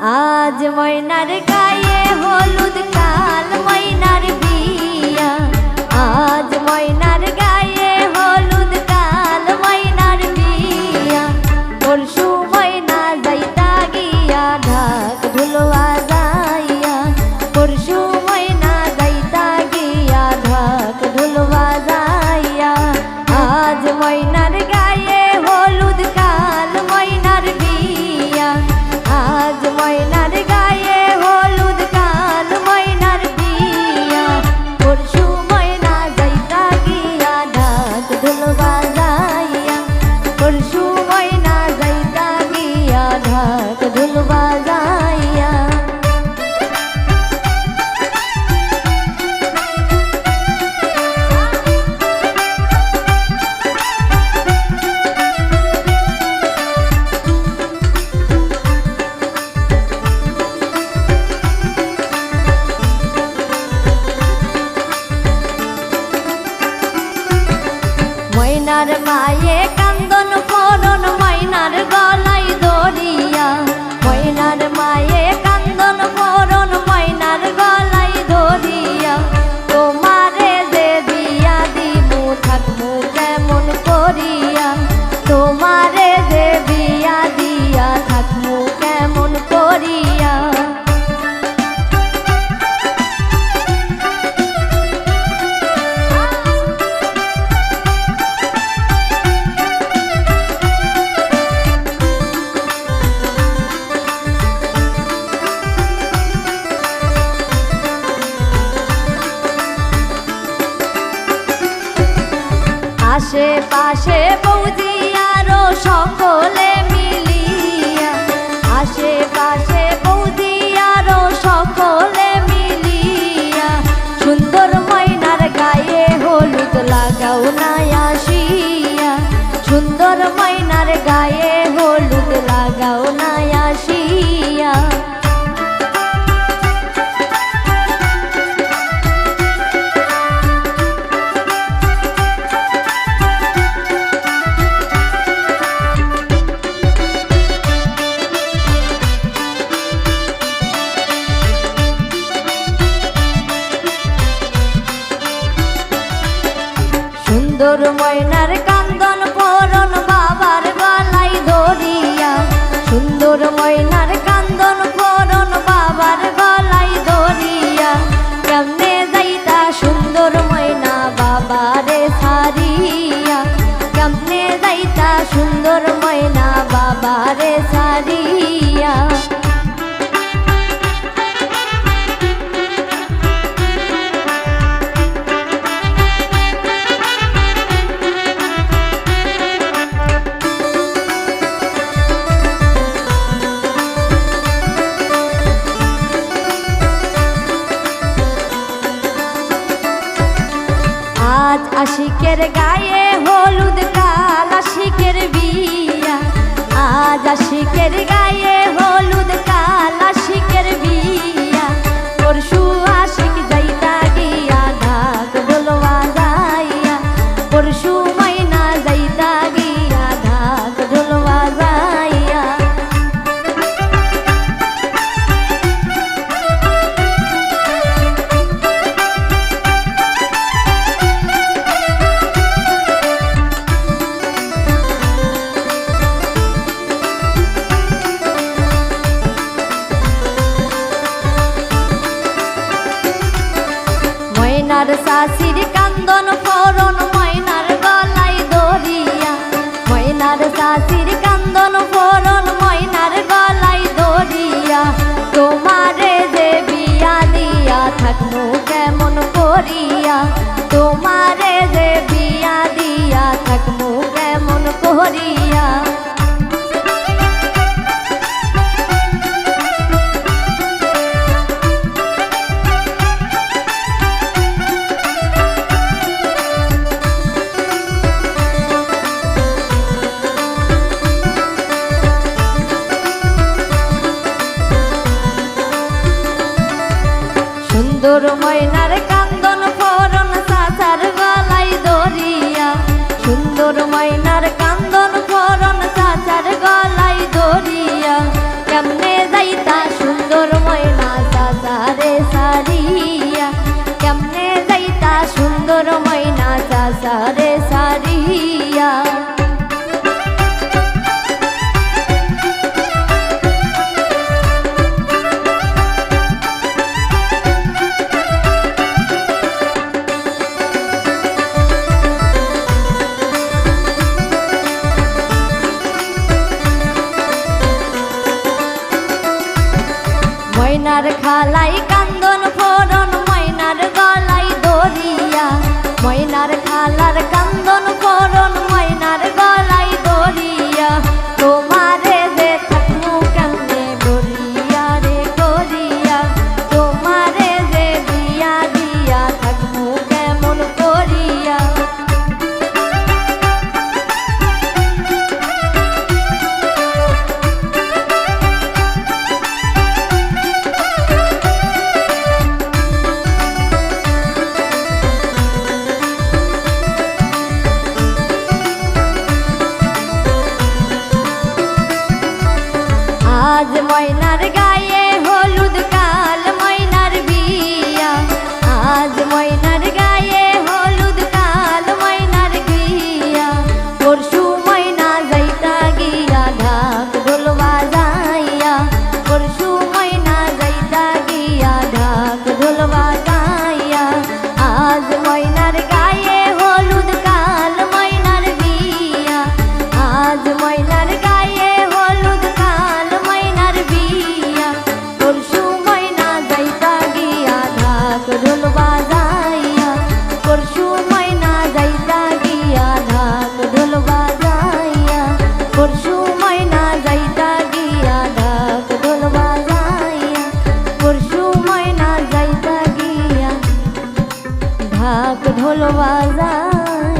আজ ময়নার গায়ে হলুদ কাল ময়নার বিয়া, আজ ময়নার গায়ে হলুদ কাল ময়নার বিয়া। পরশু ময়না যাইতা গিয়া ঢাক ঢুলওয়া যাইয়া, পরশু ময়না যাইতা গিয়া ঢাক ঢুলওয়া যাইয়া। আজ ময়নার গায়ে হলুদ কাল ময়নার বিয়া, আজ ময়নার গায়ে হলুদ কাল ময়নার বিয়া। পরশু ময়না যাইতা গিয়া ঢাক ঢুলওয়া যাইয়া, পরশু ময়না যাইতা গিয়া ঢাক ঢুলওয়া যাইয়া। ময়নার মায়ে কান্দন করন ময়নার গলায় ধরিয়া, ময়নার মায়ে কান্দন করন ময়নার গলায় ধরিয়া। তোমারে যে বিয়া দিমু থাকমু কেমন করিয়া, তোমারে যে বিয়া দিয়া থাকমু কেমন করিয়া। আশেপাশে বৌদি আরো সকলে মিলিয়া, আশেপাশে বৌদি আরো সকলে মিলিয়া। সুন্দর ময়নার গায়ে হলুদ লাগাও না আসিয়া, সুন্দর ময়নার গায়ে হলুদ লাগাও না আসিয়া। সুন্দর ময়নার কান্দন করন বাবার গলায় ধরিয়া, সুন্দর ময়নার কান্দন করন বাবার গলায় ধরিয়া। কেমনে যাইতা সুন্দর ময়না বাবারে ছাড়িয়া, কেমনে যাইতা সুন্দর ময়না বাবারে ছাড়িয়া। আজ আশিকের গায়ে হলুদ কাল আশিকের বিয়া, আজ আশিকের গায়ে হলুদ কাল আশিকের বিয়া। পরশু আশিক যাইতা গিয়া ঢাক ঢোলওয়া যাইয়া, পরশু ময়না যাইতা গিয়া ঢাক ঢোলওয়া যাইয়া। ময়নার শাশির কান্দন করন ময়নার গলায় ধরিয়া, ময়নার শাশির কান্দন করন ময়নার গলায় ধরিয়া। তোমারে যে বিয়া দিয়া থাকমু কেমন করিয়া, তোমারে যে বিয়া দিয়া থাকমু কেমন করিয়া। সুন্দর ময়নার কান্দন করন চাচার গলায় ধরিয়া, সুন্দর ময়নার কান্দন করন চাচার গলায় ধরিয়া। কেমনে যাইতা তারে সারিয়া। ময়নার খালাই কান্দন ফোরন ময়নার গলাই দরিয়া। ময়নার খালার কান্দন ফোরন ময়নার গলাই দরিয়া। তোমারে যে থাকমু কেমনে বলিয়া রে করিয়া। তোমারে যে দিয়া দিয়া থাকমু কেমন করিয়া। আজ ময়নার গায়ে হলুদ কাল ময়নার বিয়া। আজ ময়নার গায়ে হলুদ কাল ময়নার বিয়া। পরশু ময়না যাইতা গিয়া ঢাক ঢোল বাজাইয়া। পরশু ময়না যাইতা গিয়া ঢাক ঢোল বাজাইয়া। আজ ময়নার গায়ে হলুদ কাল ময়নার বিয়া। আজ ময়নার গায়ে হলুদ কাল ময়নার বিয়া। পরশু ময়না যাইতা গিয়া ঢাক ঢোল বাজাইয়া। পরশু ময়না যাইতা গিয়া ঢাক ঢোল বাজাইয়া। পরশু ময়না যাইতা গিয়া ঢাক ঢোল বাজাইয়া। পরশু ময়না যাইতা গিয়া ঢাক ঢোল বাজাইয়া।